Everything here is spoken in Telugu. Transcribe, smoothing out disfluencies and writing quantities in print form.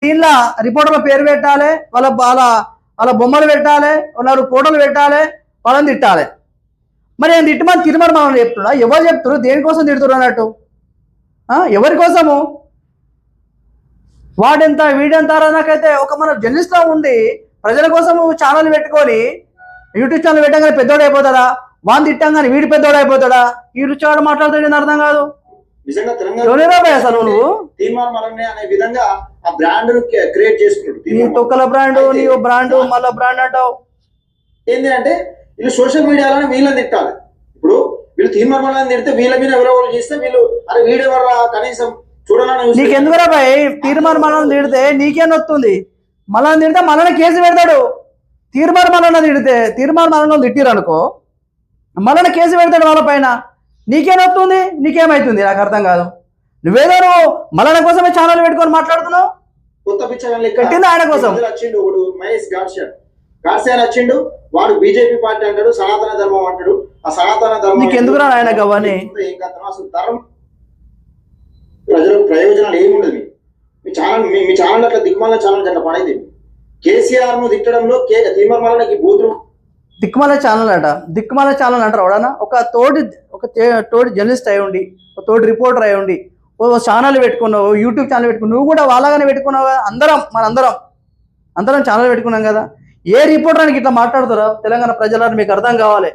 దీనిలో రిపోర్టర్ల పేరు పెట్టాలి, వాళ్ళ వాళ్ళ వాళ్ళ బొమ్మలు పెట్టాలి, వాళ్ళ ఫోటోలు పెట్టాలి, వాళ్ళని తిట్టాలి. మరి నేను తిట్టమని తిరుమల మనం చెప్తున్నా, ఎవరు చెప్తున్నారు, దేనికోసం తిడుతున్నారు అన్నట్టు? ఎవరి కోసము? వాడెంత వీడెంత నాకైతే ఒక మన జర్నలిస్ట్లా ఉండి ప్రజల కోసం ఛానల్ పెట్టుకొని యూట్యూబ్ ఛానల్ పెట్టగానే పెద్దోడు అయిపోతాడా? వాడిని తిట్టంగానే వీడి పెద్దోడు అయిపోతాడా? వీడు చాడు మాట్లాడుతాడు, అర్థం కాదు. నిజంగా తెలంగాణ అసలు నువ్వు తీర్మానం అనే విధంగా ఆ బ్రాండ్ క్రియేట్ చేసుకున్నాడు. నీ తొక్కల బ్రాండ్, నీవు బ్రాండ్, మళ్ళా బ్రాండ్ అంటావు. ఏంటి అంటే వీళ్ళు సోషల్ మీడియాలోనే వీళ్ళని తిట్టాలి. ఇప్పుడు వీళ్ళు తీర్మానం తిడితే వీళ్ళ మీద ఎవరో చేస్తే వీళ్ళు అరే వీడెవర్రా కనీసం చూడాలని. నీకెందుకురా భయ్? తీర్మానం తిడితే నీకేం వస్తుంది? మళ్ళా తిడితే మళ్ళీ కేసు పెడతాడు. తీర్మానం తిడితే తీర్మానం తిట్టిరు అనుకో, మళ్ళీ కేసు పెడతాడు వాళ్ళ పైన. నీకేమవుతుంది? నీకేమైతుంది? నాకు అర్థం కాదు. నువ్వేదో మళ్ళీ కోసమే ఛానల్ పెట్టుకొని మాట్లాడుతున్నావు. కొత్త పిచ్చర్ కట్టింది ఆయన కోసం. వచ్చిండు ఒకడు మహేష్ గాడ్సే అని వచ్చిండు. వాడు బీజేపీ పార్టీ అంటాడు, సనాతన ధర్మం అంటాడు. ఆ సనాతన ధర్మం నీకెందుకు ఆయన గవ్వని? ఏం కథ అసలు? ధర్మం ప్రజలకు ప్రయోజనాలు ఏముండదు. మీ ఛానల్ అట్లా దిక్కుమాల ఛానల్ అట్లా పడైంది. కేసీఆర్ ను తిట్టడంలో తీర్మానాలకి బూతులు దిక్కుమాల ఛానల్ అట. దిక్కుమాల ఛానల్ అంటారు ఎవడన్నా? ఒక తోటి జర్నలిస్ట్ అయి ఉండి, ఒక తోటి రిపోర్టర్ అయి ఉండి, ఓ ఛానల్ పెట్టుకున్నావు, యూట్యూబ్ ఛానల్ పెట్టుకున్నావు. నువ్వు కూడా వాళ్ళగానే పెట్టుకున్నావు కదా. అందరం ఛానల్ పెట్టుకున్నాం కదా. ఏ రిపోర్టర్ అని ఇట్లా మాట్లాడుతారో తెలంగాణ ప్రజలను మీకు అర్థం కావాలి.